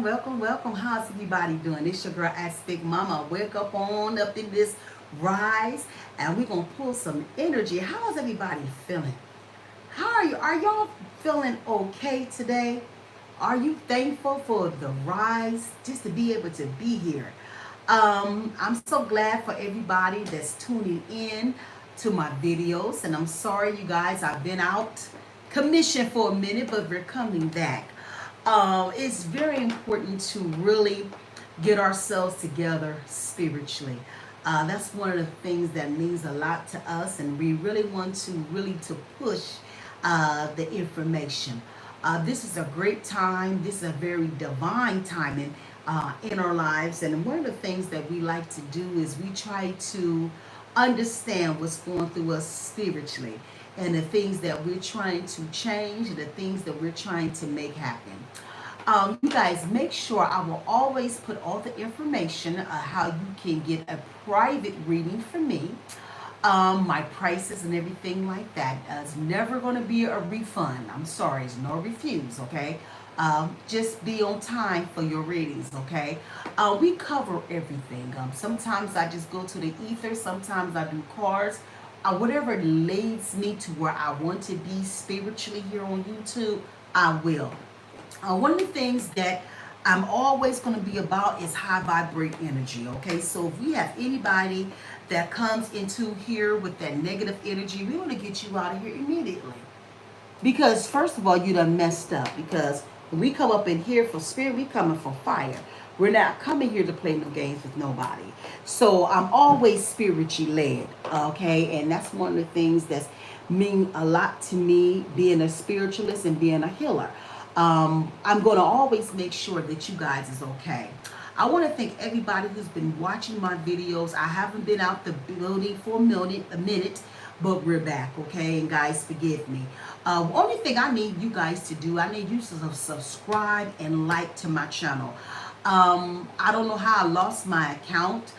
welcome. How's everybody doing? It's your girl, Aspect Mama. Wake up on up in this rise, and we're gonna pull some energy. How's everybody feeling? How are you? Are y'all feeling okay today? Are you thankful for the rise, just to be able to be here? I'm so glad for everybody that's tuning in to my videos, and I'm sorry, you guys, I've been out commission for a minute, but we're coming back. It's very important to really get ourselves together spiritually. That's one of the things that means a lot to us, and we really want to push the information. This is a great time. This is a very divine time in our lives, and one of the things that we like to do is we try to understand what's going through us spiritually and the things that we're trying to change and the things that we're trying to make happen. You guys, make sure I will always put all the information how you can get a private reading from me, my prices and everything like that. It's never going to be a refund. I'm sorry, it's no refuse, okay? Just be on time for your readings, okay? We cover everything. Sometimes I just go to the ether, sometimes I do cards. Whatever leads me to where I want to be spiritually here on YouTube, I will. One of the things that I'm always going to be about is high vibrate energy. Okay, so if we have anybody that comes into here with that negative energy, we want to get you out of here immediately. Because first of all, you done messed up. Because when we come up in here for spirit, we coming for fire. We're not coming here to play no games with nobody. So I'm always spiritually led. Okay, and that's one of the things that's mean a lot to me, being a spiritualist and being a healer. I'm going to always make sure that you guys is okay. I want to thank everybody who's been watching my videos. I haven't been out the building for a minute, but we're back, okay? And guys, forgive me. Only thing I need you guys to do, I need you to subscribe and like to my channel. I don't know how I lost my account.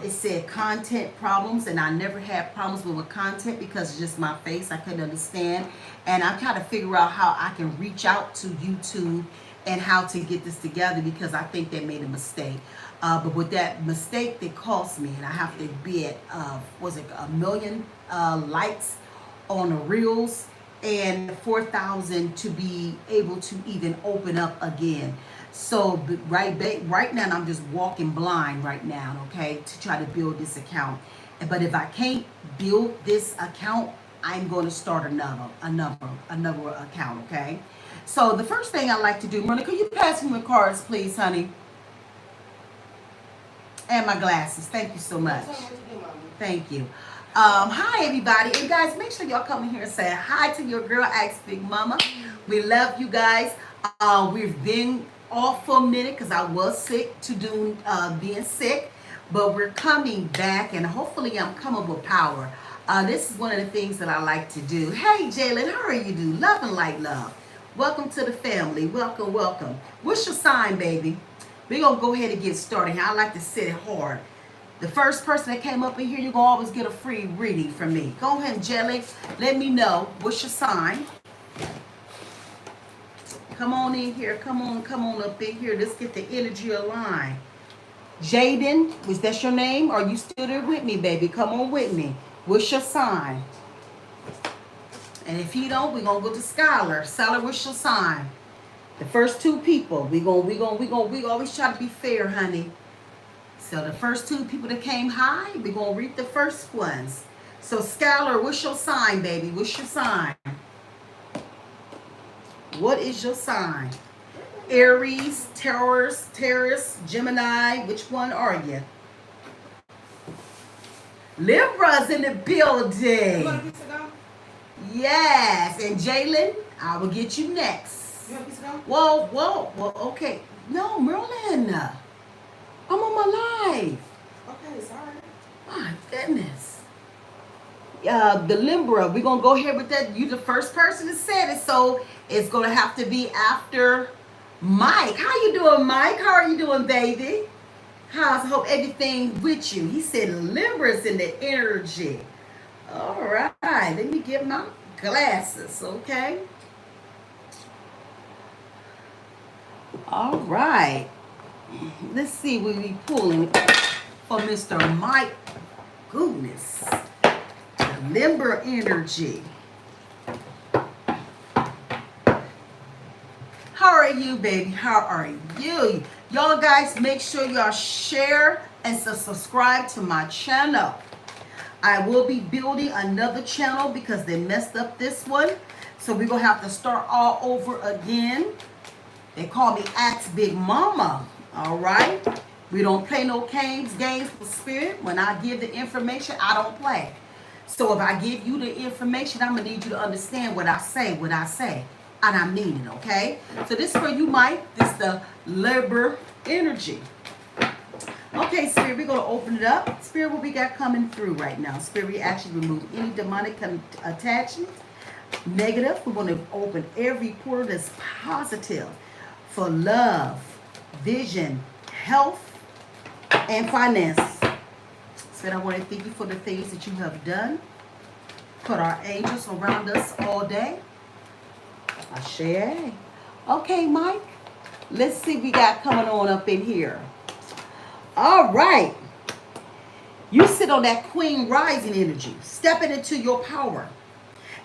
It said content problems, and I never had problems with content because it's just my face. I couldn't understand, and I'm trying to figure out how I can reach out to YouTube and how to get this together because I think they made a mistake. But with that mistake, they cost me, and I have to be at was it 1 million likes on the reels and 4,000 to be able to even open up again. So right now I'm just walking blind right now, okay, to try to build this account. But if I can't build this account, I'm going to start another account, okay? So the first thing I like to do, Monica, could you pass me my cards, please, honey? And my glasses. Thank you so much. Thank you. Hi everybody, and guys, make sure y'all come in here and say hi to your girl, Ask Big Mama. We love you guys. We've been off for a minute because I was sick to do being sick, but we're coming back, and hopefully I'm coming with power. This is one of the things that I like to do. Hey Jalen, how are you doing? Love and light love. Welcome to the family. Welcome, welcome. What's your sign, baby? We're gonna go ahead and get started here. I like to sit it hard. The first person that came up in here, you're going to always get a free reading from me. Go ahead, Jelly. Let me know. What's your sign? Come on in here. Come on up in here. Let's get the energy aligned. Jaden, was that your name? Are you still there with me, baby? Come on with me. What's your sign? And if you don't, we're going to go to Skylar. Skylar, what's your sign? The first two people. We always try to be fair, honey. So the first two people that came high, we're going to read the first ones. So Skylar, what's your sign, baby? What's your sign? What is your sign? Aries, Taurus, Gemini. Which one are you? Libra's in the building. Yes. And Jalen, I will get you next. Whoa, okay. No, Merlin. I'm on my live. Okay, sorry. My goodness. The Libra, we're going to go ahead with that. You the first person that said it, so it's going to have to be after Mike. How you doing, Mike? How are you doing, baby? I hope everything with you. He said Libra's in the energy. All right. Let me get my glasses, okay? All right. Let's see what we pulling for Mr. Mike. Goodness. The limber energy. How are you, baby? How are you? Y'all guys, make sure y'all share and subscribe to my channel. I will be building another channel because they messed up this one. So we're going to have to start all over again. They call me Ask Big Mama. All right? We don't play no games with spirit. When I give the information, I don't play. So if I give you the information, I'm going to need you to understand what I say, and I mean it, okay? So this for you, Mike. This is the Liber energy. Okay, Spirit, we're going to open it up. Spirit, what we got coming through right now? Spirit, we actually remove any demonic attachments. Negative, we want to open every portal that's positive for love, vision, health, and finances. Spirit, I want to thank you for the things that you have done. Put our angels around us all day. Ashe. Okay, Mike. Let's see what we got coming on up in here. All right. You sit on that Queen Rising energy, stepping into your power.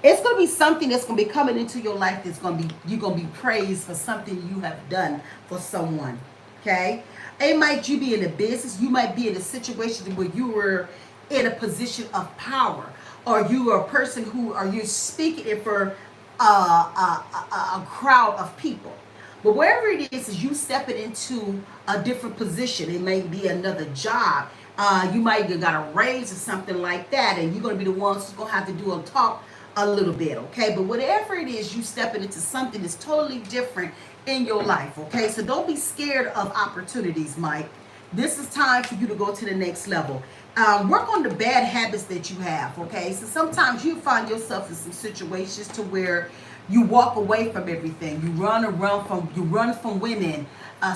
It's going to be something that's going to be coming into your life that's going to be, you're going to be praised for something you have done for someone. Okay? It might you be in a business. You might be in a situation where you were in a position of power, or you are a person who, are you speaking for a crowd of people. But wherever it is you stepping into a different position. It may be another job. You might have got a raise or something like that, and you're going to be the ones who's going to have to do a talk a little bit, okay? But whatever it is, you stepping into something that's totally different in your life, okay? So don't be scared of opportunities, Mike. This is time for you to go to the next level. Work on the bad habits that you have, okay? So sometimes you find yourself in some situations to where you walk away from everything. You run from women,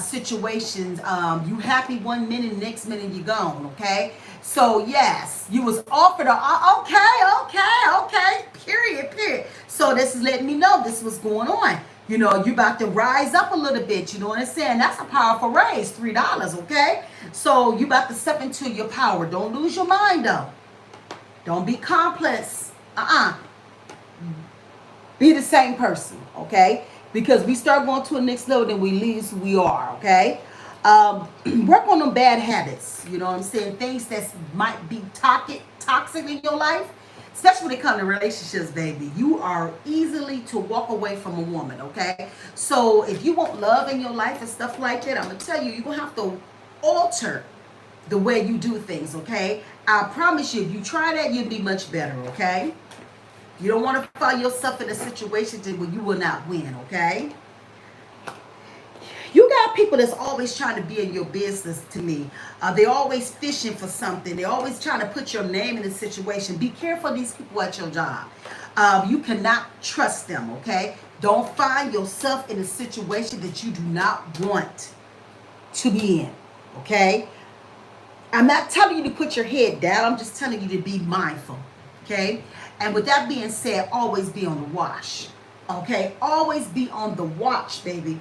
situations. You happy one minute, next minute you gone, okay? So yes, you was offered okay, period. So this is letting me know this was going on. You know, you about to rise up a little bit. You know what I'm saying? That's a powerful raise, $3, okay? So you about to step into your power. Don't lose your mind, though. Don't be complex. Be the same person, okay? Because we start going to a next level, then we lose who we are, okay? Work on them bad habits. You know what I'm saying? Things that might be toxic in your life. Especially when it comes to relationships, baby. You are easily to walk away from a woman, okay? So if you want love in your life and stuff like that, I'm going to tell you, you're going to have to alter the way you do things, okay? I promise you, if you try that, you'll be much better, okay? You don't want to find yourself in a situation where you will not win, okay? You got people that's always trying to be in your business to me. They're always fishing for something. They're always trying to put your name in a situation. Be careful of these people at your job. You cannot trust them, okay? Don't find yourself in a situation that you do not want to be in, okay? I'm not telling you to put your head down. I'm just telling you to be mindful, okay? And with that being said, always be on the watch, okay? Always be on the watch, baby.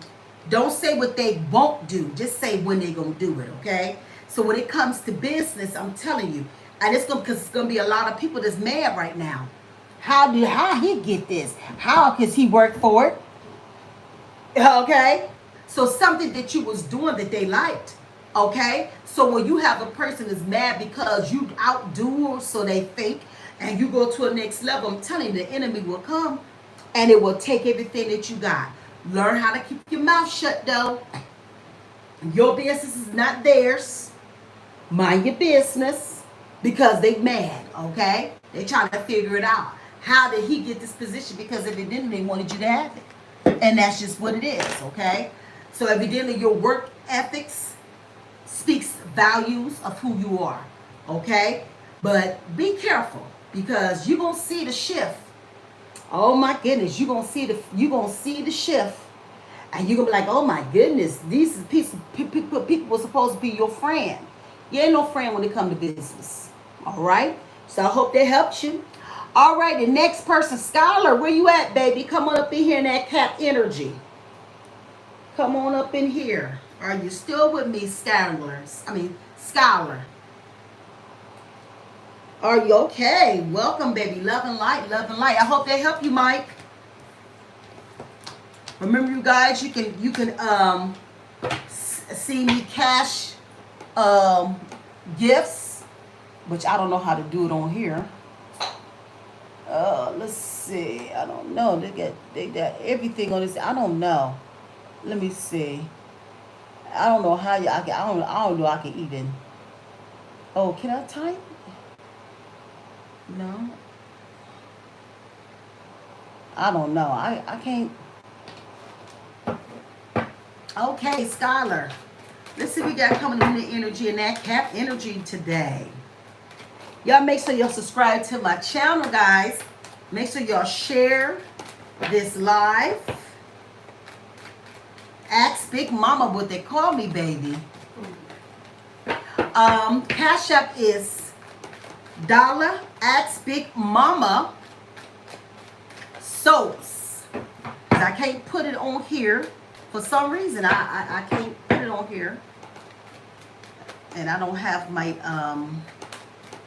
Don't say what they won't do. Just say when they're going to do it, okay? So when it comes to business, I'm telling you, and because it's going to be a lot of people that's mad right now. How he get this? How does he work for it? Okay? So something that you was doing that they liked, okay? So when you have a person that's mad because you outdo, so they think, and you go to a next level, I'm telling you, the enemy will come and it will take everything that you got. Learn how to keep your mouth shut, though. Your business is not theirs. Mind your business, because they mad, okay? They trying to figure it out. How did he get this position? Because evidently they wanted you to have it. And that's just what it is, okay? So evidently your work ethics speaks values of who you are, okay? But be careful, because you're going to see the shift. Oh my goodness, you're gonna see the shift, and you're gonna be like, oh my goodness, these people were supposed to be your friend. You ain't no friend when it comes to business. All right. So I hope that helps you. All right, the next person, Skylar, where you at, baby? Come on up in here in that cap energy. Come on up in here. Are you still with me, Scholars? Scholar. Are you okay? Welcome, baby. Love and light, love and light. I hope they help you, Mike. Remember, you guys, you can see me cash gifts, which I don't know how to do it on here. Let's see. I don't know. They got everything on this. I don't know. Let me see. I don't know how you. I don't know. I can even. Oh, can I type? No. I don't know. I can't. Okay, Scholar. Let's see what we got coming in the energy and that cap energy today. Y'all make sure y'all subscribe to my channel, guys. Make sure y'all share this live. Ask Big Mama what they call me, baby. Cash App is dollar. Ask Big Mama soaps. I can't put it on here. For some reason, I can't put it on here. And I don't have my,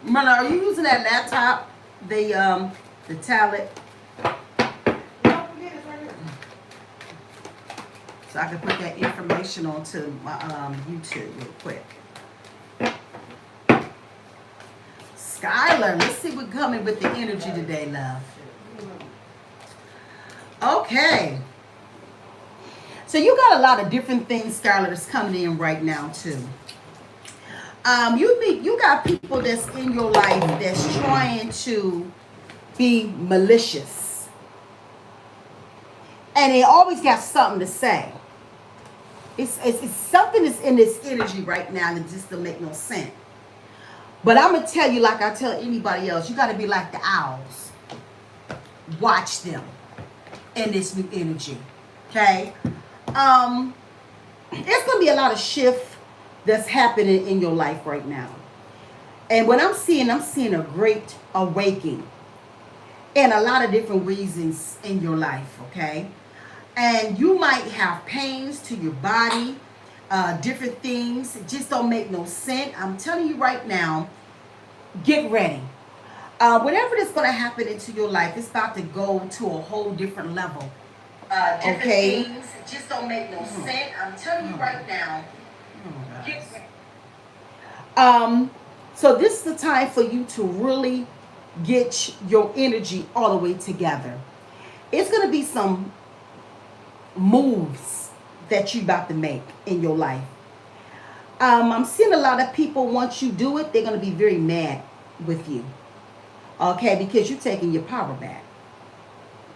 Myrna, are you using that laptop? The tablet? So I can put that information onto my YouTube real quick. Skylar, let's see what's coming with the energy today, love. Okay. So you got a lot of different things, Skylar, that's coming in right now too. You got people that's in your life that's trying to be malicious, and they always got something to say. It's something that's in this energy right now that just don't make no sense. But I'm gonna tell you, like I tell anybody else, you got to be like the owls. Watch them in this new energy, okay? There's gonna be a lot of shift that's happening in your life right now, and what I'm seeing a great awakening, and a lot of different reasons in your life, okay? And you might have pains to your body, different things. It just don't make no sense. I'm telling you right now, get ready. Whatever that's going to happen into your life, it's about to go to a whole different level. Different things just don't make no sense. I'm telling you right now, get ready. So this is the time for you to really get your energy all the way together. It's going to be some moves that you about to make in your life. I'm seeing a lot of people, once you do it, they're going to be very mad with you. Okay, because you're taking your power back.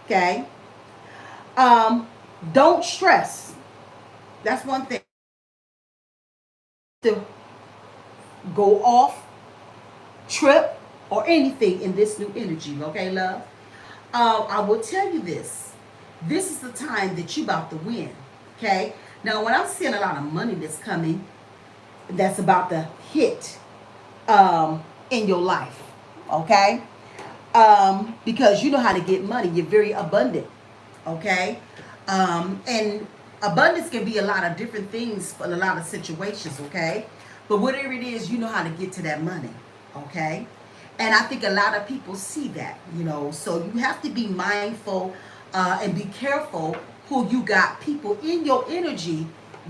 Okay. Don't stress. That's one thing. To go off, trip, or anything in this new energy. Okay, love? I will tell you this. This is the time that you about to win. Okay? Now, when I'm seeing a lot of money that's coming, that's about to hit in your life. Okay? Because you know how to get money. You're very abundant. Okay? And abundance can be a lot of different things for a lot of situations. Okay? But whatever it is, you know how to get to that money. Okay? And I think a lot of people see that, you know. So you have to be mindful and be careful who you got people in your energy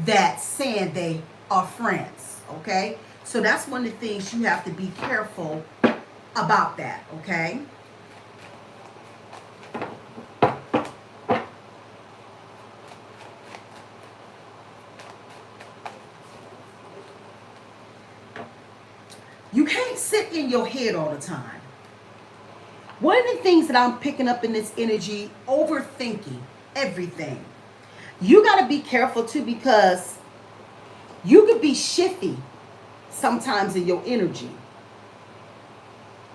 that saying they are friends. Okay? So that's one of the things you have to be careful about that. Okay? You can't sit in your head all the time. One of the things that I'm picking up in this energy, overthinking everything. You got to be careful too, because you could be shifty sometimes in your energy.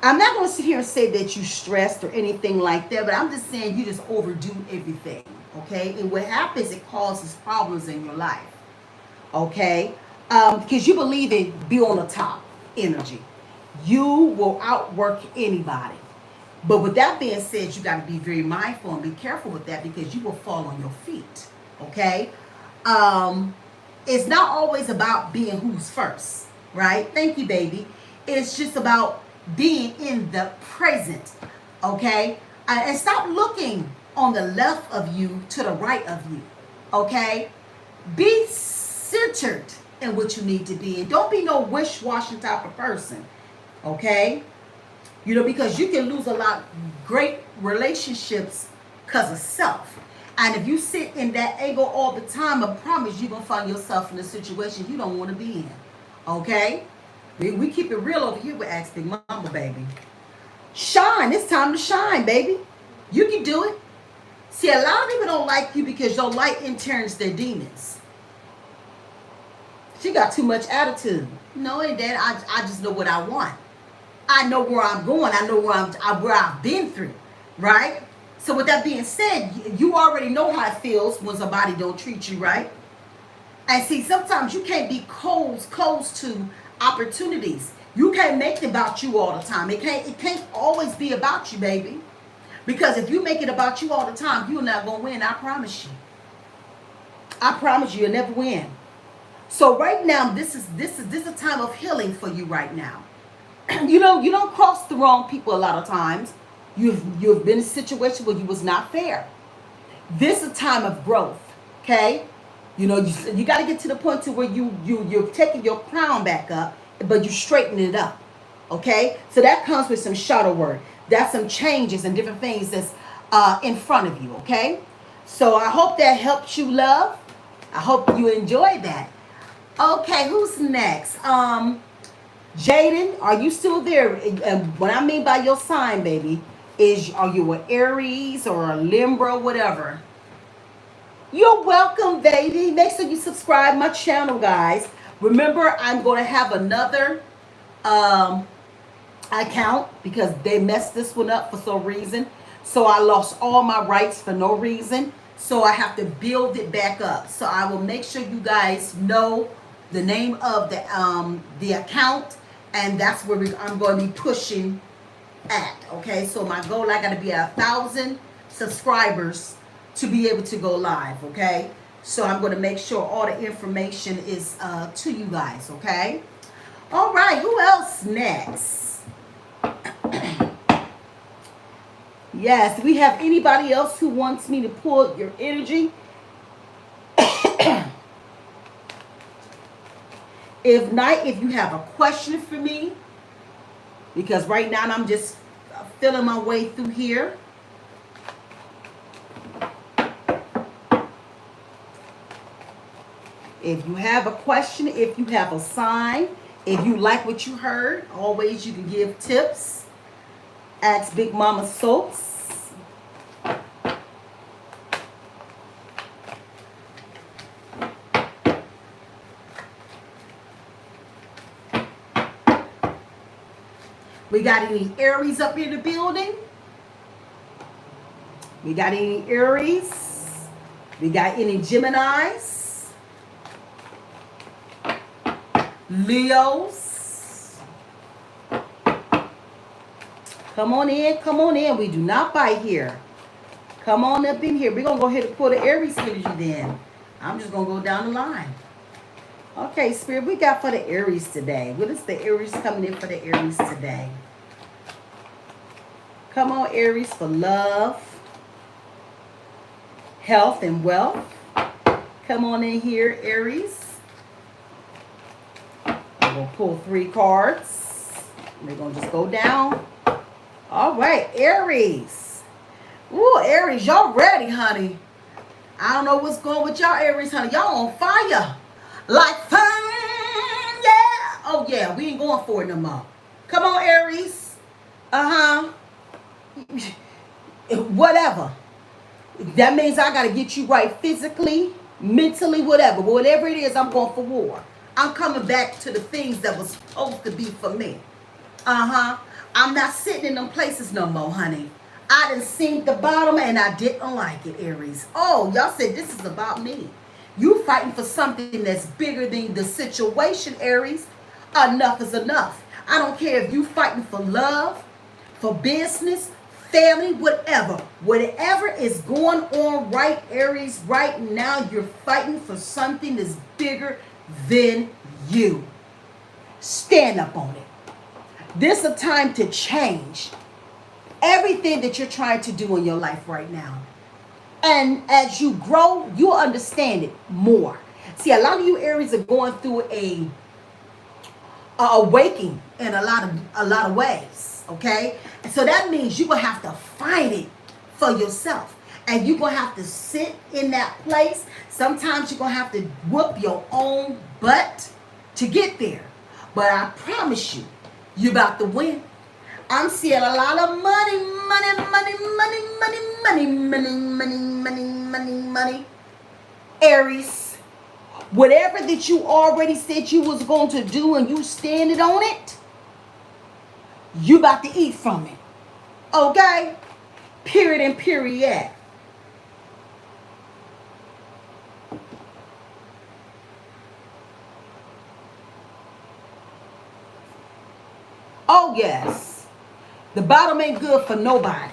I'm not going to sit here and say that you stressed or anything like that, but I'm just saying you just overdo everything. Okay? And what happens, it causes problems in your life. Okay? Because you believe in be on the top energy. You will outwork anybody. But with that being said, you got to be very mindful and be careful with that, because you will fall on your feet. Okay? It's not always about being who's first, right? Thank you, baby. It's just about being in the present, okay? And stop looking on the left of you to the right of you, okay? Be centered in what you need to be. And don't be no wish-washing type of person, okay? You know, because you can lose a lot of great relationships because of self. And if you sit in that angle all the time, I promise you're going to find yourself in a situation you don't want to be in. Okay? We keep it real over here with Ask Big Mama, baby. Shine. It's time to shine, baby. You can do it. See, a lot of people don't like you because your light interns their demons. She got too much attitude. No, it ain't that. I just know what I want. I know where I'm going. I know where I've been through, right? So with that being said, you already know how it feels when somebody don't treat you right. And see, sometimes you can't be close to opportunities. You can't make it about you all the time. It can't always be about you, baby. Because if you make it about you all the time, you're not gonna win. I promise you. I promise you'll never win. So right now, this is a time of healing for you right now. You don't cross the wrong people a lot of times. You've been in a situation where you was not fair. This is a time of growth, okay? You got to get to the point to where you're taking your crown back up, but you straighten it up, okay? So that comes with some shadow work. That's some changes and different things that's in front of you, okay? So I hope that helped you, love. I hope you enjoyed that. Okay, who's next? Jaden, are you still there? And what I mean by your sign, baby, are you an Aries or a Libra, whatever? You're welcome, baby. Make sure you subscribe my channel, guys. Remember, I'm going to have another account because they messed this one up for some reason. So I lost all my rights for no reason. So I have to build it back up. So I will make sure you guys know the name of the account. And that's where I'm going to be pushing at, okay? So my goal, I got to be at 1,000 subscribers to be able to go live, okay? So I'm going to make sure all the information is to you guys, okay? All right, who else next? Yes, we have anybody else who wants me to pull your energy? If not, if you have a question for me, because right now I'm just feeling my way through here. If you have a question, if you have a sign, if you like what you heard, always you can give tips. Ask Big Mama Soaps. We got any Aries up in the building? We got any Aries? We got any Geminis? Leos? Come on in, come on in. We do not bite here. Come on up in here. We're going to go ahead and pull the Aries energy then. I'm just going to go down the line. Okay, Spirit, we got for the Aries today. What is the Aries coming in for the Aries today? Come on, Aries, for love, health, and wealth. Come on in here, Aries. I'm going to pull 3 cards. We're going to just go down. All right, Aries. Ooh, Aries, y'all ready, honey. I don't know what's going with y'all, Aries, honey. Y'all on fire. Like fire, yeah. Oh, yeah, we ain't going for it no more. Come on, Aries. Whatever. That means I got to get you right physically, mentally, whatever. But whatever it is, I'm going for war. I'm coming back to the things that was supposed to be for me. I'm not sitting in them places no more, honey. I done seen the bottom and I didn't like it, Aries. Oh, y'all said this is about me. You fighting for something that's bigger than the situation, Aries. Enough is enough. I don't care if you fighting for love, for business, family, whatever is going on, right, Aries, right now, you're fighting for something that's bigger than you. Stand up on it. This is a time to change everything that you're trying to do in your life right now. And as you grow, you'll understand it more. See, a lot of you Aries are going through a awakening in a lot of ways. Okay, and so that means you're gonna have to fight it for yourself, and you're gonna have to sit in that place. Sometimes you're gonna have to whoop your own butt to get there, but I promise you, you're about to win. I'm seeing a lot of money. Aries, whatever that you already said you was going to do and you standing on it, you about to eat from it. Okay? Period and period. Oh, yes. The bottom ain't good for nobody.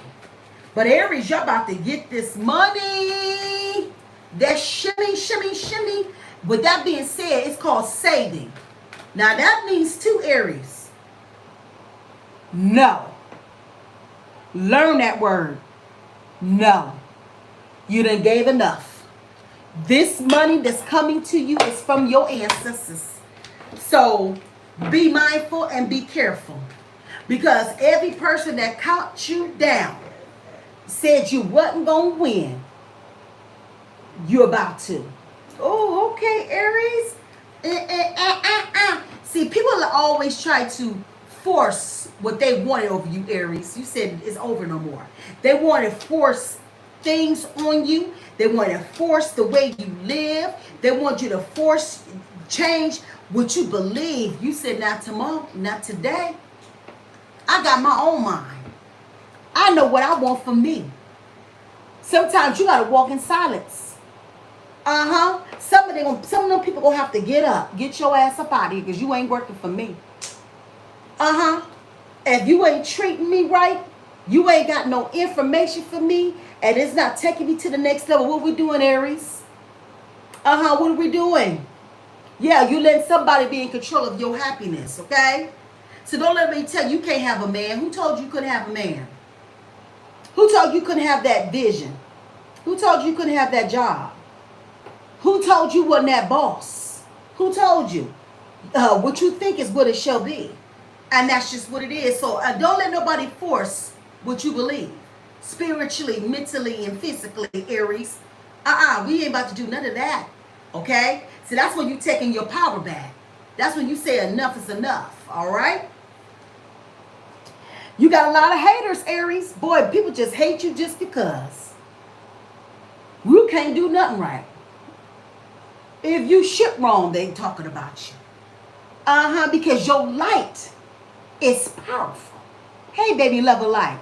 But Aries, y'all about to get this money. That shimmy. With that being said, it's called saving. Now, that means to Aries. No. Learn that word. No. You done gave enough. This money that's coming to you is from your ancestors. So be mindful and be careful. Because every person that caught you down said you wasn't going to win. You're about to. Oh, okay, Aries. See, people always try to force what they wanted over you, Aries. You said it's over no more. They want to force things on you. They want to force the way you live. They want you to force change what you believe. You said not tomorrow, not today. I got my own mind. I know what I want for me. Sometimes you got to walk in silence. Some of them people gonna have to get up. Get your ass up out of here because you ain't working for me. If you ain't treating me right, you ain't got no information for me, and it's not taking me to the next level. What we doing, Aries? What are we doing? Yeah, you letting somebody be in control of your happiness, okay? So don't let me tell you you can't have a man. Who told you couldn't have a man? Who told you couldn't have that vision? Who told you couldn't have that job? Who told you wasn't that boss? Who told you? What you think is what it shall be. And that's just what it is. So don't let nobody force what you believe. Spiritually, mentally, and physically, Aries. We ain't about to do none of that. Okay? So that's when you taking your power back. That's when you say enough is enough. All right? You got a lot of haters, Aries. Boy, people just hate you just because. You can't do nothing right. If you shit wrong, they talking about you. Because your light is powerful. Hey, baby, love of light.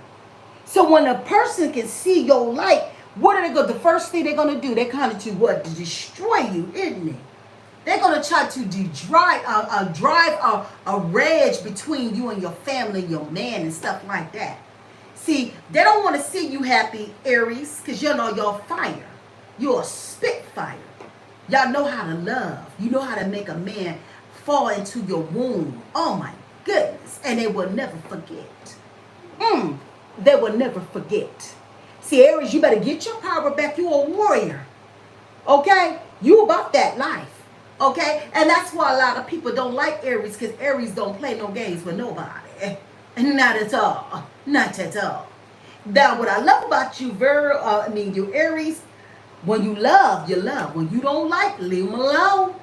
So when a person can see your light, what are they going to, the first thing they're going to do? They're kind to what? To destroy you, isn't it? They're going to try to drive a wedge between you and your family, your man, and stuff like that. See, they don't want to see you happy, Aries, because you know you're fire. You're a spitfire. Y'all know how to love. You know how to make a man fall into your womb. Oh, my goodness. And they will never forget. They will never forget. See, Aries, you better get your power back. You're a warrior. Okay? You about that life. Okay? And that's why a lot of people don't like Aries, because Aries don't play no games with nobody. Not at all. Not at all. Now, what I love about you, you Aries, when you love, you love. When you don't like, leave them alone.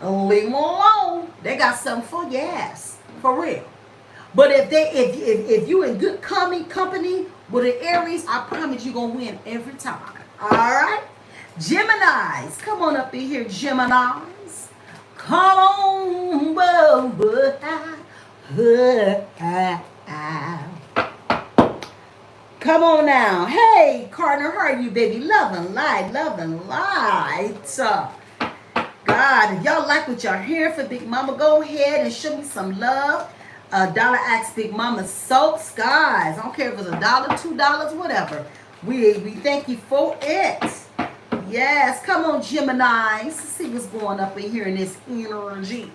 Leave them alone. They got something for your ass. For real. But if you in good company with an Aries, I promise you're going to win every time. All right? Geminis. Come on up in here, Geminis. Come on. Come on now. Hey, Cardinal, how are you, baby? Love and light. God, if y'all like what y'all hearing for Big Mama, go ahead and show me some love. A dollar Ask Big Mama soaps, guys. I don't care if it's $1, $2, whatever. We thank you for it. Yes, come on, Gemini. Let's see what's going up in here in this energy.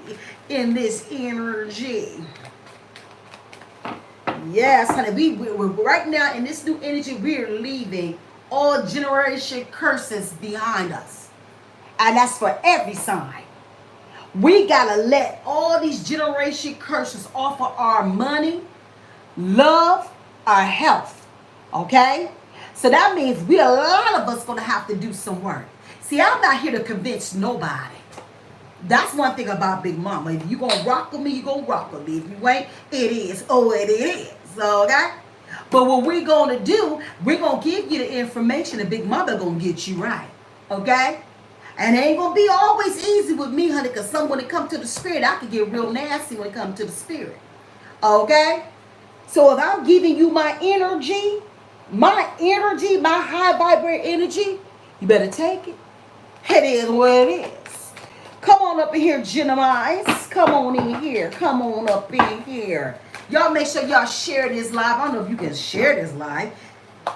In this energy. Yes, honey. We're right now in this new energy. We're leaving all generation curses behind us, and that's for every sign. We gotta let all these generation curses off of our money, love, our health. Okay? So that means a lot of us gonna have to do some work. See, I'm not here to convince nobody. That's one thing about Big Mama. If you gonna rock with me, you gonna rock with me. If you ain't, it is. Oh, it is. Okay? But what we're gonna do, we're gonna give you the information, and Big Mama gonna get you right. Okay? And it ain't gonna be always easy with me, honey, because when it comes to the spirit, I can get real nasty when it comes to the spirit. Okay? So if I'm giving you my energy, my high vibrating energy, you better take it. It is what it is. Come on up in here, Geminis. Come on in here. Come on up in here. Y'all make sure y'all share this live. I don't know if you can share this live.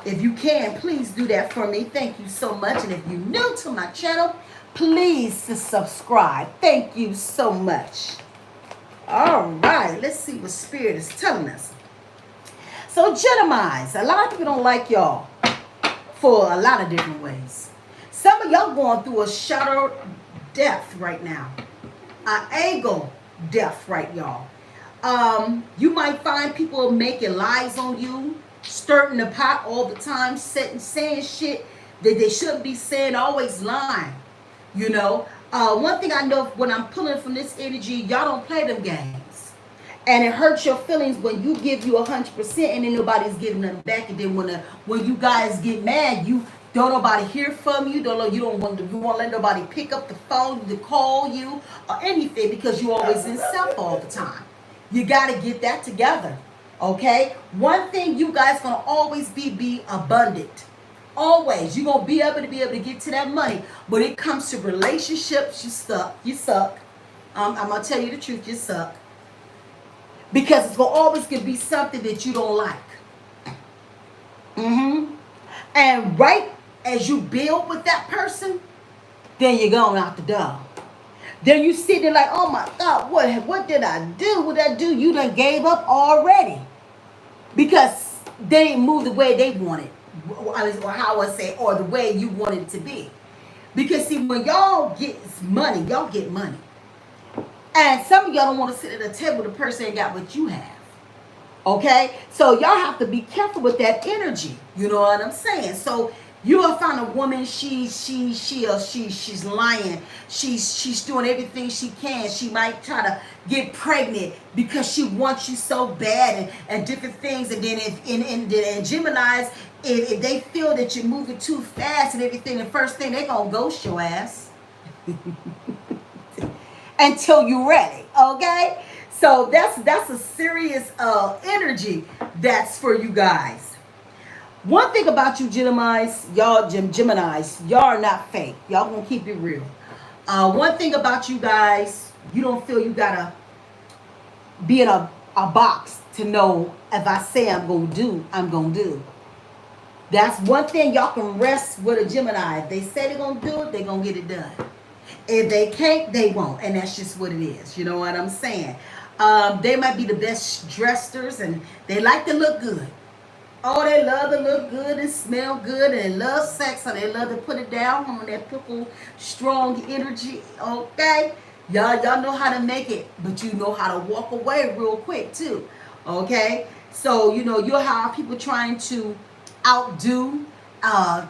If you can, please do that for me. Thank you so much. And if you're new to my channel, please subscribe. Thank you so much. All right. Let's see what Spirit is telling us. So, Geminis, a lot of people don't like y'all for a lot of different ways. Some of y'all going through a shadow death right now. An ego death, right, y'all. You might find people making lies on you, stirring the pot all the time, saying shit that they shouldn't be saying, always lying. You know, one thing I know when I'm pulling from this energy, y'all don't play them games. And it hurts your feelings when you give you 100% and then nobody's giving them back. And then when you guys get mad, you don't nobody hear from you. You won't let nobody pick up the phone to call you or anything because you're always in self all the time. You got to get that together. Okay? One thing you guys going to always be abundant. Always. You're going to be able to get to that money. But it comes to relationships, you suck. I'm going to tell you the truth, you suck. Because it's going to always be something that you don't like. And right as you build with that person, then you're going out the door. Then you sit there like, oh my God, what did I do? What did I do? You done gave up already. Because they didn't move the way they wanted. Or how I say, or the way you wanted it to be. Because see, when y'all get money, y'all get money. And some of y'all don't want to sit at a table with a person ain't got what you have. Okay? So y'all have to be careful with that energy. You know what I'm saying? So you'll find a woman, she's lying. She's doing everything she can. She might try to get pregnant because she wants you so bad and different things. And then in Geminis, if they feel that you're moving too fast and everything, the first thing they gonna ghost your ass. Until you're ready, okay? So that's a serious energy that's for you guys. One thing about you Geminis, y'all are not fake. Y'all gonna keep it real. One thing about you guys, you don't feel you gotta be in a box to know if I say I'm gonna do, I'm gonna do. That's one thing y'all can rest with a Gemini. If they say they're gonna do it, they're gonna get it done. If they can't, they won't. And that's just what it is. You know what I'm saying? They might be the best dressers and they like to look good. Oh, they love to look good and smell good and love sex. So they love to put it down on that pickle strong energy. Okay? Y'all know how to make it, but you know how to walk away real quick too. Okay? So, you know, you'll have people trying to outdo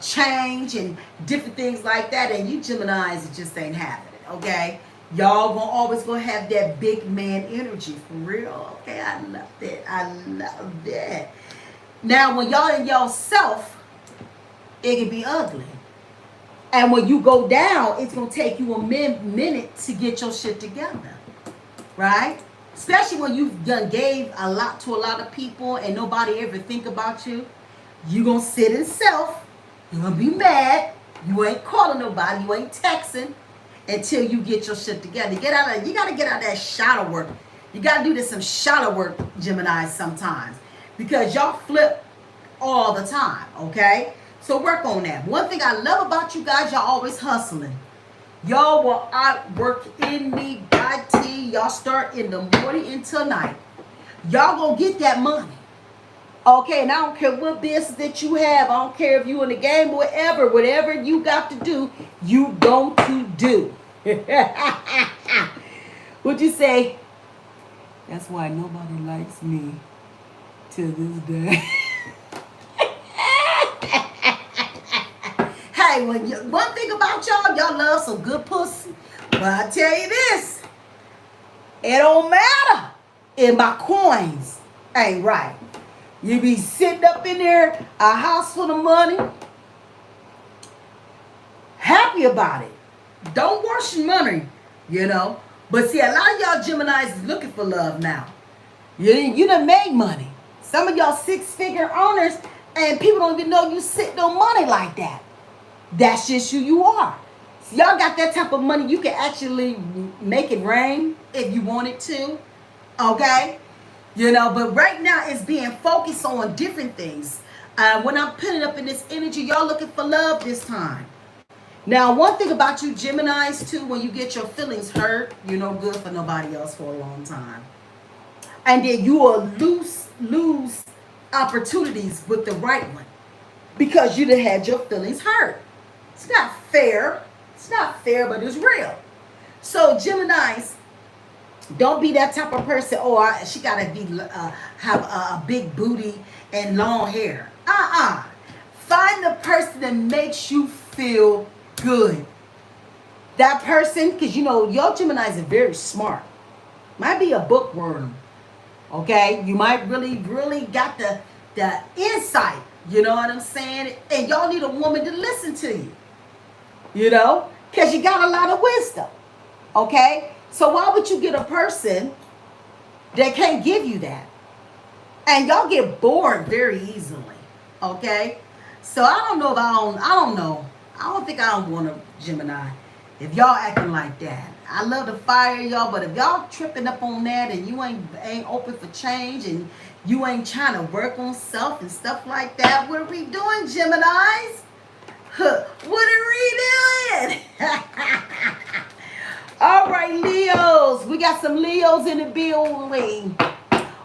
change and different things like that, and you Geminis, it just ain't happening. Okay, y'all always gonna have that big man energy for real. Okay, I love that. Now when y'all in yourself, it can be ugly, and when you go down, it's gonna take you a minute to get your shit together, right? Especially when you've done gave a lot to a lot of people and nobody ever think about you. You gonna sit in self. You're going to be mad. You ain't calling nobody. You ain't texting until you get your shit together. You got to get out of that shadow work. You got to do this some shallow work, Gemini, sometimes. Because y'all flip all the time, okay? So work on that. One thing I love about you guys, y'all always hustling. Y'all will outwork anybody. Y'all start in the morning until night. Y'all gonna get that money. Okay, and I don't care what business that you have. I don't care if you in the game or whatever you got to do, you going to do. Would you say, that's why nobody likes me to this day? Hey, one thing about y'all love some good pussy. But I tell you this, it don't matter if my coins ain't right. You be sitting up in there, a house full of money, happy about it. Don't worship money, you know. But see, a lot of y'all Geminis is looking for love now. You done made money. Some of y'all 6-figure owners, and people don't even know you sitting on money like that. That's just who you are. So y'all got that type of money. You can actually make it rain if you wanted to. Okay? You know, but right now it's being focused on different things. When I'm putting up in this energy, y'all looking for love this time. Now, one thing about you Geminis too, when you get your feelings hurt, you're no good for nobody else for a long time. And then you will lose opportunities with the right one because you done had your feelings hurt. It's not fair. It's not fair, but it's real. So Geminis, don't be that type of person. Oh, she gotta be have a big booty and long hair. Find the person that makes you feel good. That person, because you know your Geminis are very smart. Might be a bookworm. Okay, you might really got the insight. You know what I'm saying? And y'all need a woman to listen to you. You know, because you got a lot of wisdom. Okay. So why would you get a person that can't give you that? And y'all get bored very easily. Okay? So I don't know if I don't know. I don't think I don't want a Gemini. If y'all acting like that. I love to fire y'all, but if y'all tripping up on that and you ain't open for change and you ain't trying to work on self and stuff like that, what are we doing, Geminis? What are we doing? All right, Leos. We got some Leos in the building.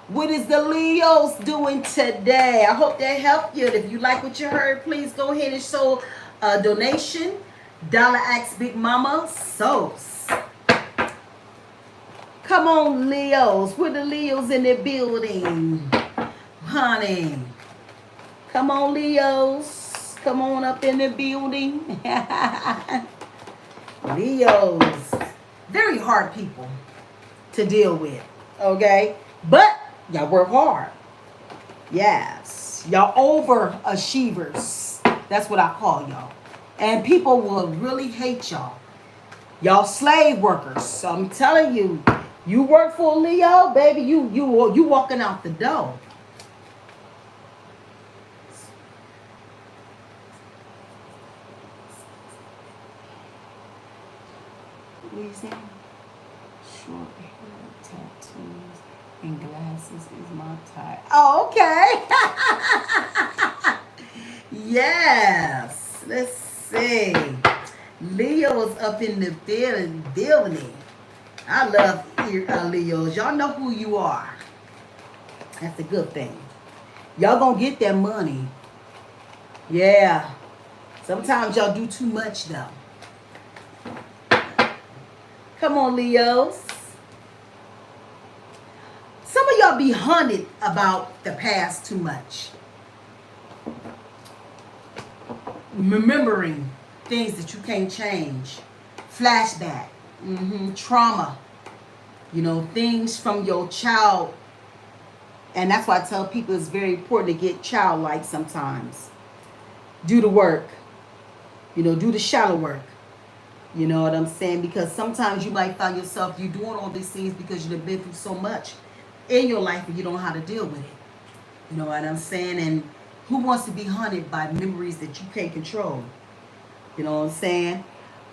What is the Leos doing today? I hope that helped you. If you like what you heard, please go ahead and show a donation. Dollar Axe Big Mama Sauce. Come on, Leos. We're the Leos in the building. Honey. Come on, Leos. Come on up in the building. Leos. Very hard people to deal with. Okay? But y'all work hard. Yes. Y'all overachievers. That's what I call y'all. And people will really hate y'all. Y'all slave workers. So I'm telling you, you work for a Leo, baby, you walking out the door. Short hair, tattoos, and glasses is my type. Oh, okay. Yes. Let's see. Leo's up in the building. I love Leos. Y'all know who you are. That's a good thing. Y'all gonna get that money. Yeah. Sometimes y'all do too much though. Come on, Leos. Some of y'all be hunted about the past too much. Remembering things that you can't change. Flashback. Trauma. You know, things from your child. And that's why I tell people it's very important to get childlike sometimes. Do the work. You know, do the shallow work. You know what I'm saying? Because sometimes you might find yourself, you doing all these things because you've been through so much in your life and you don't know how to deal with it. You know what I'm saying? And who wants to be haunted by memories that you can't control? You know what I'm saying?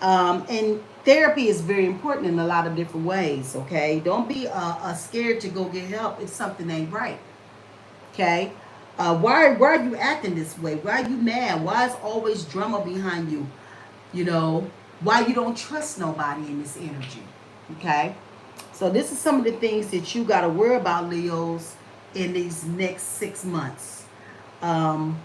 And therapy is very important in a lot of different ways. Okay, don't be scared to go get help if something ain't right. Okay, why are you acting this way? Why are you mad? Why is always drama behind you? You know, why you don't trust nobody in this energy. Okay, so this is some of the things that you got to worry about, Leos, in these next 6 months. Um,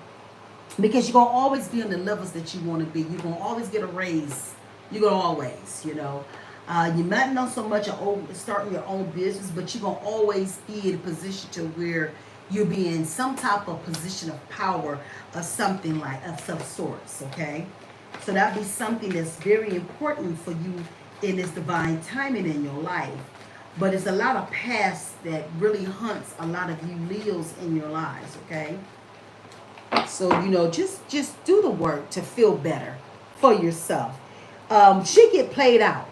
because you're gonna always be on the levels that you want to be. You're gonna always get a raise. You're gonna always, you know. You might not so much starting your own business, but you're gonna always be in a position to where you'll be in some type of position of power or something like of some sorts. Okay, so that'd be something that's very important for you in this divine timing in your life. But it's a lot of past that really hunts a lot of you Leos in your lives. Okay. So just do the work to feel better for yourself. She get played out.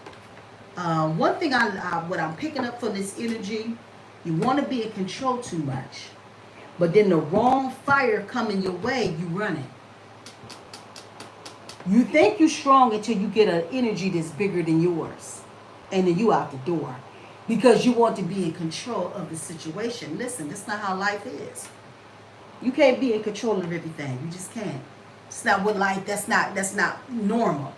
One thing what I'm picking up for this energy, you want to be in control too much, but then the wrong fire coming your way, you run it. You think you're strong until you get an energy that's bigger than yours, and then you out the door because you want to be in control of the situation. Listen, that's not how life is. You can't be in control of everything. You just can't. It's not what life. That's not normal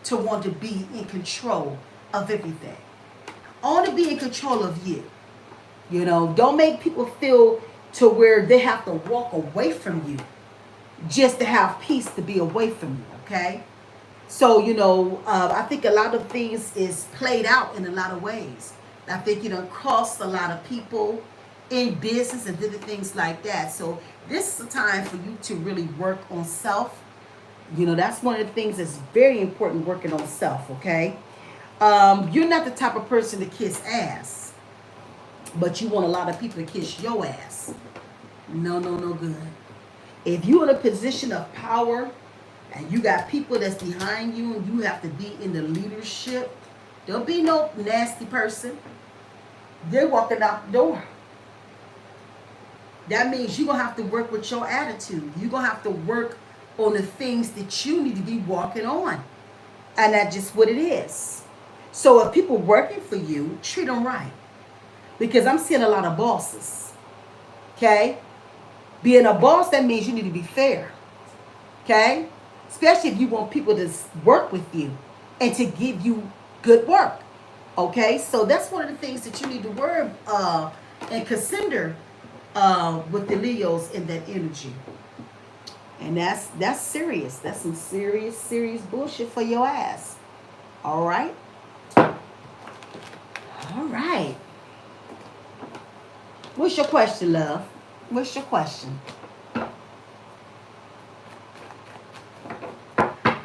to want to be in control of everything. Only be in control of you. You know, don't make people feel to where they have to walk away from you just to have peace to be away from you. Okay. So I think a lot of things is played out in a lot of ways. I think cost a lot of people in business and different things like that. So this is a time for you to really work on self. That's one of the things that's very important, working on self. Okay. You're not the type of person to kiss ass, but you want a lot of people to kiss your ass. No, no, no good. If you're in a position of power and you got people that's behind you and you have to be in the leadership, don't be no nasty person. They're walking out the door. That means you're going to have to work with your attitude. You're going to have to work on the things that you need to be walking on. And that's just what it is. So if people working for you, treat them right. Because I'm seeing a lot of bosses. Okay? Being a boss, that means you need to be fair. Okay? Especially if you want people to work with you and to give you good work. Okay? So that's one of the things that you need to worry and consider with the Leos in that energy. And that's serious. That's some serious bullshit for your ass. All right? All right. What's your question, love? What's your question?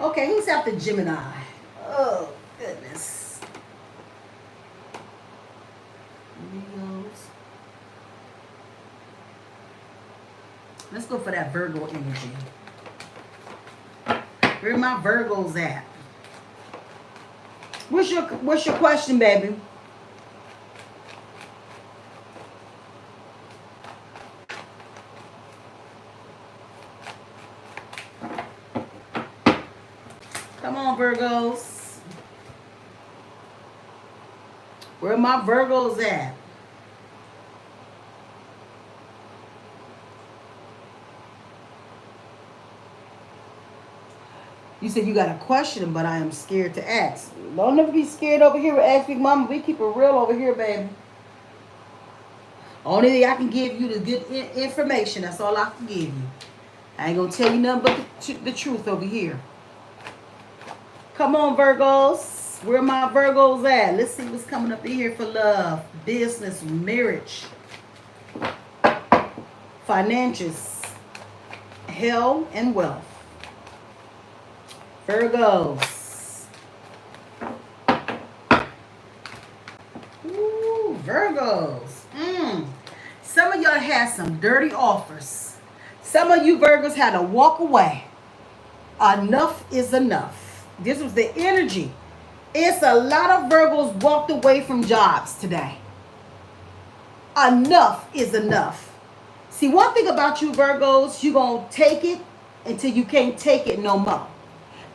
Okay, who's after Gemini? Oh, goodness. Leos. Let's go for that Virgo energy. Where my Virgos at? What's your question, baby? Come on, Virgos. Where my Virgos at? You said you got a question, but I am scared to ask. Don't ever be scared over here with Ask Big Mama. We keep it real over here, baby. Only thing I can give you the good information. That's all I can give you. I ain't going to tell you nothing but the truth over here. Come on, Virgos. Where my Virgos at? Let's see what's coming up in here for love, business, marriage, finances, health, and wealth. Virgos. Ooh, Virgos. Some of y'all had some dirty offers. Some of you Virgos had to walk away. Enough is enough. This was the energy. It's a lot of Virgos walked away from jobs today. Enough is enough. See, one thing about you Virgos, you're going to take it until you can't take it no more.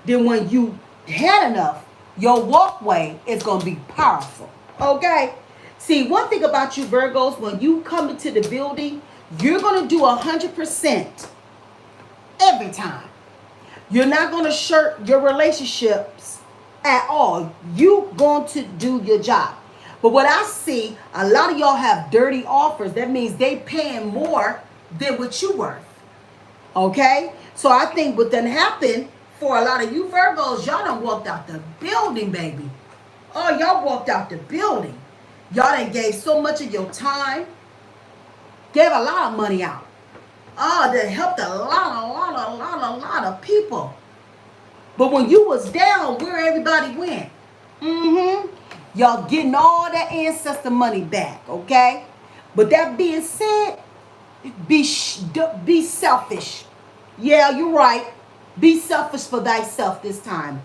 Then when you had enough, Your walkway is going to be powerful. Okay? See, one thing about you Virgos, when you come into the building, you're going to do 100% every time. You're not going to shirk your relationships at all. You going to do your job. But what I see, a lot of y'all have dirty offers. That means they paying more than what you worth. Okay? So I think what done happened for a lot of you Virgos, y'all done walked out the building, baby. Oh, y'all walked out the building. Y'all done gave so much of your time. Gave a lot of money out. Oh, that helped a lot of people. But when you was down, where everybody went? Y'all getting all that ancestor money back, okay? But that being said, be selfish. Yeah, you're right. Be selfish for thyself this time.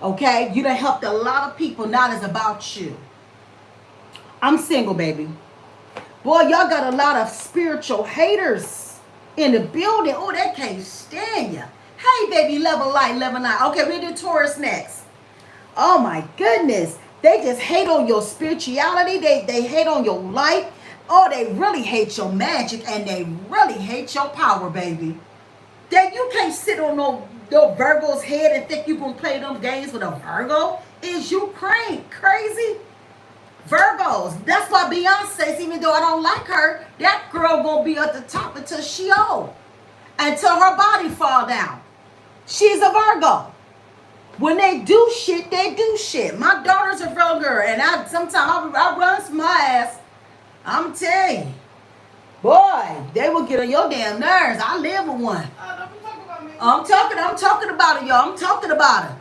Okay? You done helped a lot of people. Now it's about you. I'm single, baby. Boy, y'all got a lot of spiritual haters in the building. Oh, they can't stand you. Hey, baby, level light, level 9. Okay, we do Taurus next. Oh, my goodness. They just hate on your spirituality. They hate on your light. Oh, they really hate your magic. And they really hate your power, baby. That you can't sit on no Virgo's head and think you going to play them games with a Virgo. Is you crazy? Virgos. That's why Beyonce, even though I don't like her, that girl going to be at the top until she old. Until her body fall down. She's a Virgo. When they do shit, they do shit. My daughter's a Virgo, and sometimes I run some my ass. I'm telling you. Boy, they will get on your damn nerves. I live with one. Don't talk about me. I'm talking about it, y'all. I'm talking about it.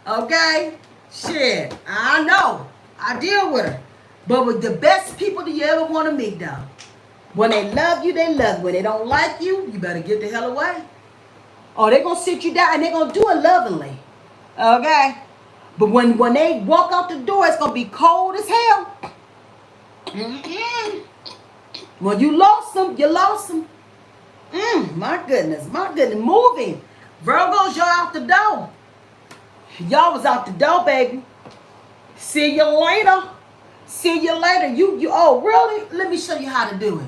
Okay? Shit. I know. I deal with her. But with the best people that you ever want to meet, though. When they love you, they love you. When they don't like you, you better get the hell away. Or they're going to sit you down and they're going to do it lovingly. Okay? But when they walk out the door, it's going to be cold as hell. When you lost them, you lost them. My goodness. Moving. Virgos, y'all out the door. Y'all was out the door, baby. See you later. You, oh, really? Let me show you how to do it.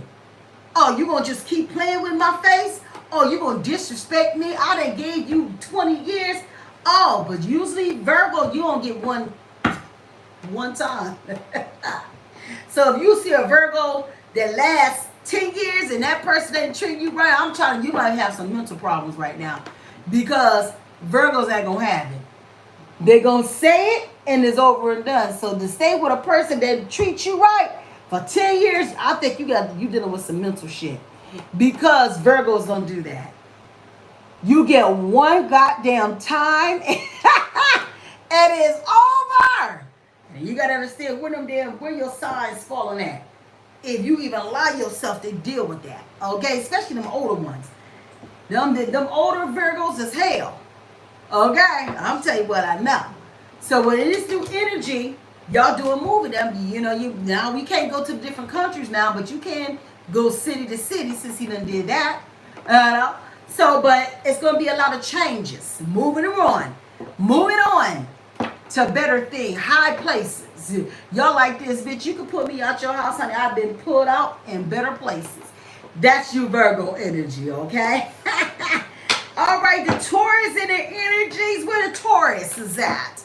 Oh, you going to just keep playing with my face? Oh, you going to disrespect me? I done gave you 20 years. Oh, but usually, Virgo, you don't get one time. So if you see a Virgo that lasts 10 years and that person didn't treat you right, I'm telling you, you might have some mental problems right now. Because Virgos ain't going to have it. They're going to say it and it's over and done. So to stay with a person that treats you right for 10 years, I think you dealing with some mental shit. Because Virgos don't do that. You get one goddamn time and it's over. And you got to understand where your signs falling at. If you even allow yourself to deal with that. Okay? Especially them older ones. Them older Virgos is hell. Okay? I'm telling you what I know. So when it is new energy, y'all doing movie. Now we can't go to different countries now, but you can go city to city since he done did that. So, but it's going to be a lot of changes. Moving on to better things, high places. Y'all like this, bitch. You can put me out your house, honey. I've been put out in better places. That's you Virgo energy, okay? All right, the Taurus and the energies. Where the Taurus is at?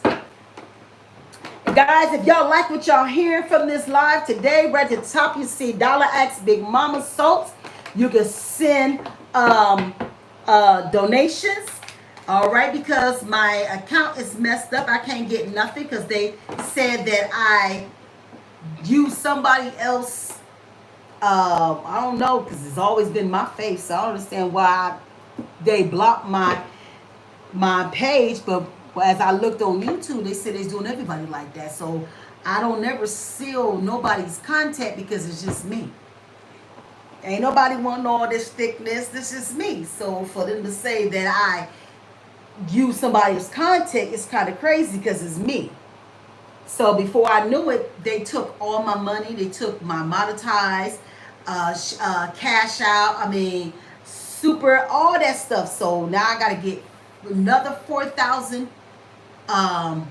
Guys, if y'all like what y'all hearing from this live today, right at the top you see $X Big Mama Salts. You can send donations. All right, because my account is messed up. I can't get nothing because they said that I used somebody else. I don't know, because it's always been my face. So I don't understand why they blocked my page. But as I looked on YouTube, they said they're doing everybody like that. So I don't never seal nobody's contact because it's just me. Ain't nobody want all this thickness. This is me. So for them to say that I use somebody's contact, it's kind of crazy because it's me. So before I knew it, they took all my money. They took my monetized, cash out. Super, all that stuff. So now I got to get another 4,000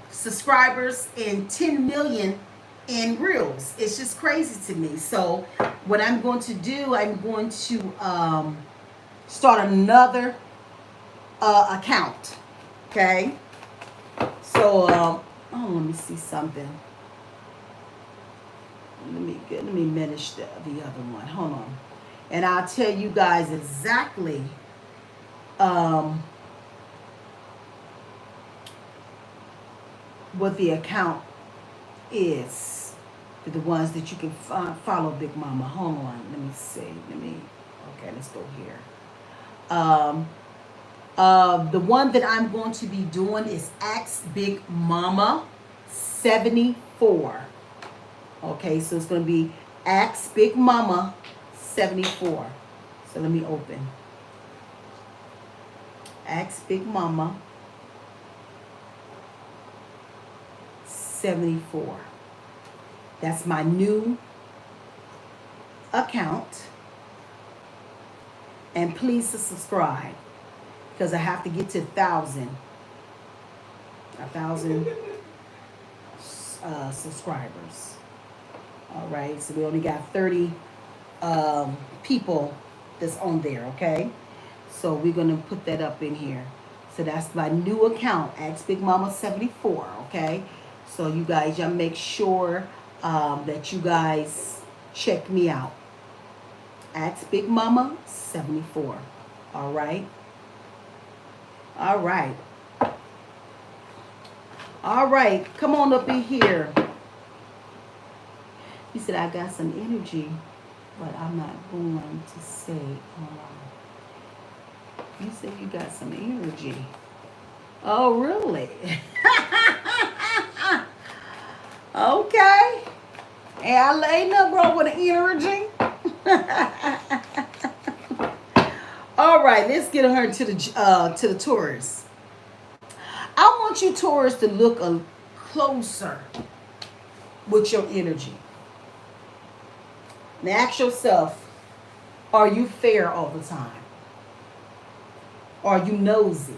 subscribers and 10 million in reels. It's just crazy to me. So what I'm going to do, I'm going to start another account. Okay. So oh, let me see something. Let me manage the other one. Hold on, and I'll tell you guys exactly what the account is for the ones that you can follow Big Mama. Hold on, let me see. Okay, let's go here. The one that I'm going to be doing is Ask Big Mama 74. Okay, so it's going to be Ask Big Mama 74. So let me open. Ask Big Mama 74. That's my new account. And please subscribe, because I have to get to 1,000 subscribers. All right, so we only got 30 people that's on there, okay? So we're going to put that up in here. So that's my new account, Ask Big Mama 74, okay? So you guys, y'all make sure that you guys check me out. Ask Big Mama 74, all right? All right. All right, come on up in here. He said, I got some energy, but I'm not going to say. You said you got some energy. Oh, really? Okay. And I ain't nothing wrong with the energy. All right, let's get her to the Taurus. I want you Taurus to look closer with your energy. Now ask yourself, are you fair all the time? Are you nosy?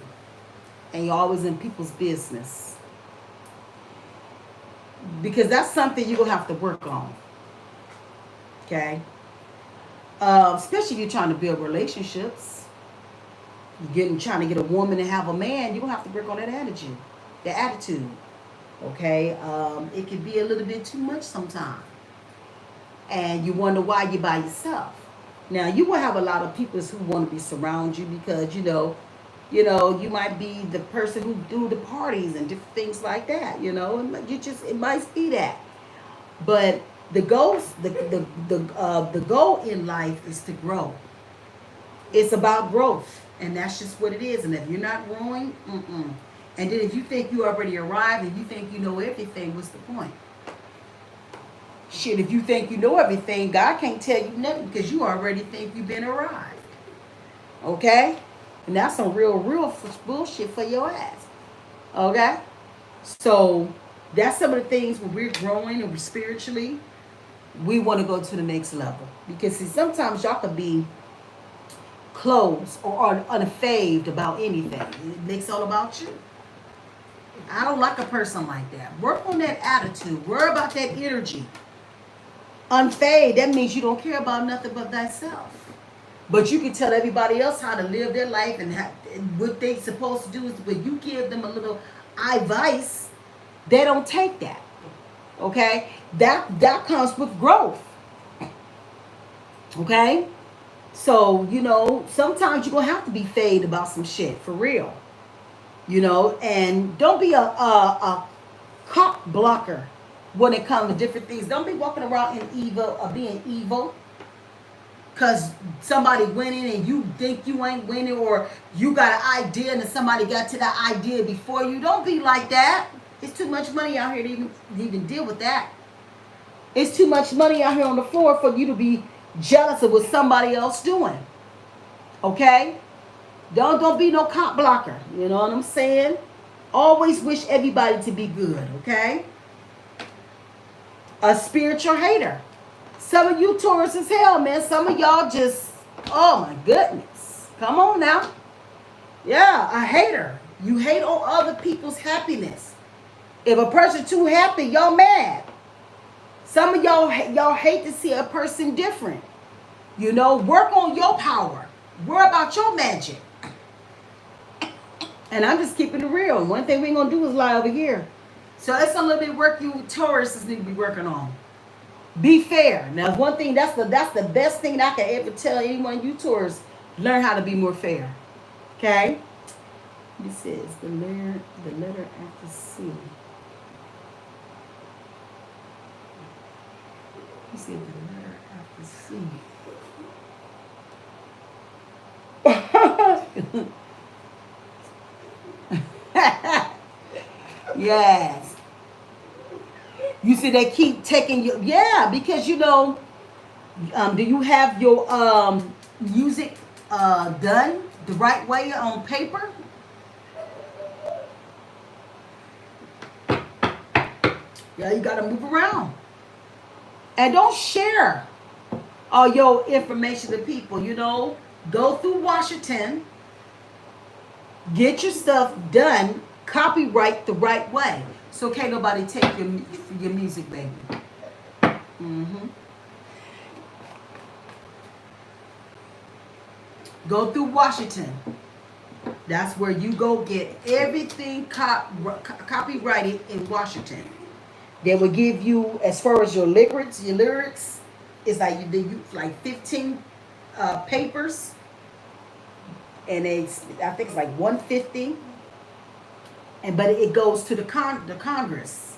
And you're always in people's business? Because that's something you're going to have to work on. Okay? Especially if you're trying to build relationships. Trying to get a woman to have a man, you're going to have to work on that attitude. Okay? It can be a little bit too much sometimes. And you wonder why you're by yourself. Now, you will have a lot of people who want to be surround you because, you might be the person who do the parties and different things like that, it might be that. But the goal in life is to grow. It's about growth, and that's just what it is. And if you're not growing, and then if you think you already arrived and you think you know everything, what's the point? Shit, if you think you know everything, God can't tell you nothing because you already think you've been arrived. Okay? And that's some real bullshit for your ass. Okay? So that's some of the things when we're growing and we're spiritually, we want to go to the next level. Because see, sometimes y'all can be closed or unfazed about anything. It makes all about you. I don't like a person like that. Work on that attitude. Worry about that energy. Unfazed, that means you don't care about nothing but thyself. But you can tell everybody else how to live their life and what they're supposed to do is when you give them a little advice, they don't take that. Okay? That comes with growth. Okay? So, sometimes you're going to have to be fade about some shit, for real. And don't be a cock blocker when it comes to different things. Don't be walking around in evil or being evil because somebody winning and you think you ain't winning, or you got an idea and then somebody got to that idea before you. Don't be like that. It's too much money out here to even deal with that. It's too much money out here on the floor for you to be jealous of what somebody else doing. Okay? Don't be no cop blocker. You know what I'm saying? Always wish everybody to be good. Okay? A spiritual hater. Some of you Taurus as hell, man. Some of y'all just, oh my goodness. Come on now. Yeah, a hater. You hate on other people's happiness. If a person too happy, y'all mad. Some of y'all hate to see a person different. You know, work on your power. Worry about your magic. And I'm just keeping it real. One thing we ain't gonna do is lie over here. So it's a little bit of work you Tauruses need to be working on. Be fair. Now, one thing that's the best thing that I can ever tell anyone you Taurus, learn how to be more fair. Okay? This is the letter after C. You said the letter after C. Yes. You see, they keep taking you. Yeah, because you know, do you have your music done the right way on paper? Yeah, you got to move around. And don't share all your information to people, you know. Go through Washington. Get your stuff done. Copyright the right way. So can't nobody take your music, baby. Mm-hmm. Go through Washington. That's where you go get everything copyrighted in Washington. They will give you, as far as your lyrics, it's like you like 15 papers, and I think it's like 150. But it goes to the Congress.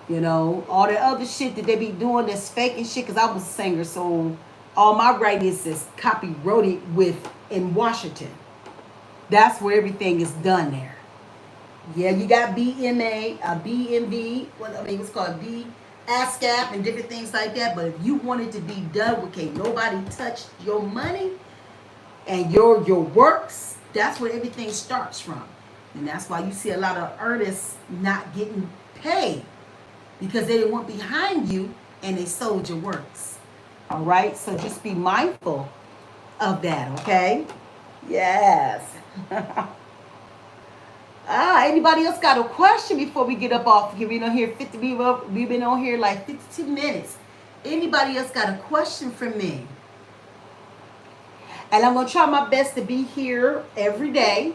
You know, all the other shit that they be doing that's fake and shit. Cause I was a singer, so all my writings is copyrighted in Washington. That's where everything is done there. Yeah, you got BMA, BMV, what's called ASCAP and different things like that. But if you want it to be done with can't nobody touch your money and your works, that's where everything starts from. And that's why you see a lot of artists not getting paid, because they didn't want behind you and they sold your works. All right? So just be mindful of that, okay? Yes. Anybody else got a question before we get up off here? We've been on here like 52 minutes. Anybody else got a question for me? And I'm going to try my best to be here every day,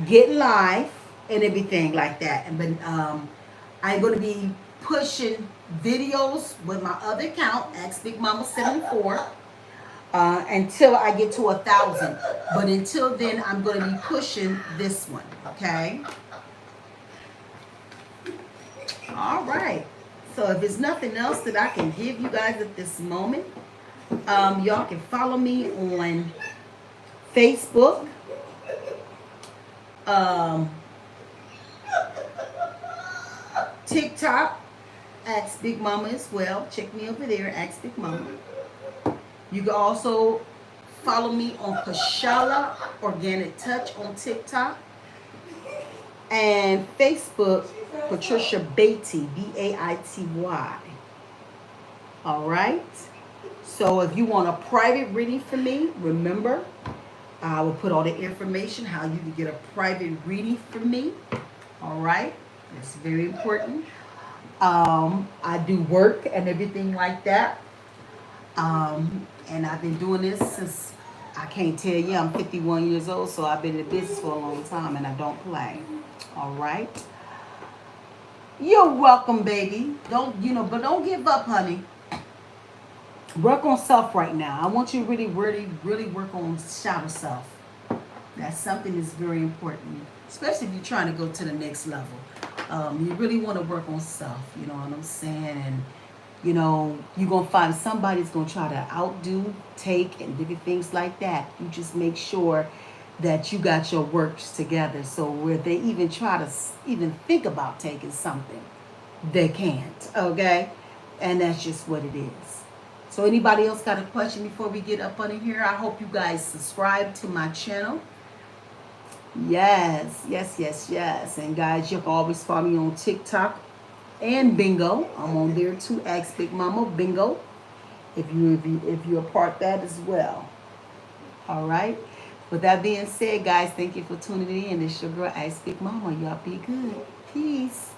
get live and everything like that. And I'm going to be pushing videos with my other account, MAMATAROT74, until I get to 1,000. But until then, I'm going to be pushing this one. Okay. All right. So if there's nothing else that I can give you guys at this moment, y'all can follow me on Facebook. TikTok, Ask Big Mama as well. Check me over there, Ask Big Mama. You can also follow me on Pashala Organic Touch on TikTok. And Facebook, Patricia Beatty, Baity. All right. So if you want a private reading from me, remember, I will put all the information how you can get a private reading from me. All right. It's very important. I do work and everything like that. And I've been doing this since, I can't tell you, I'm 51 years old, so I've been in the business for a long time and I don't play. All right. You're welcome, baby. But don't give up, honey. Work on self right now. I want you to really, really, really work on shadow self. That's something that's very important, especially if you're trying to go to the next level. You really want to work on self, you know what I'm saying? And, you're going to find somebody's going to try to outdo, take, and different things like that. You just make sure that you got your works together. So where they even try to even think about taking something, they can't, okay? And that's just what it is. So anybody else got a question before we get up on here? I hope you guys subscribe to my channel. Yes. And guys, you can always follow me on TikTok and Bingo. I'm on there too. Ask Big Mama Bingo. If you're a part of that as well. All right. With that being said, guys, thank you for tuning in. It's your girl, I Speak Mama. Y'all be good. Peace.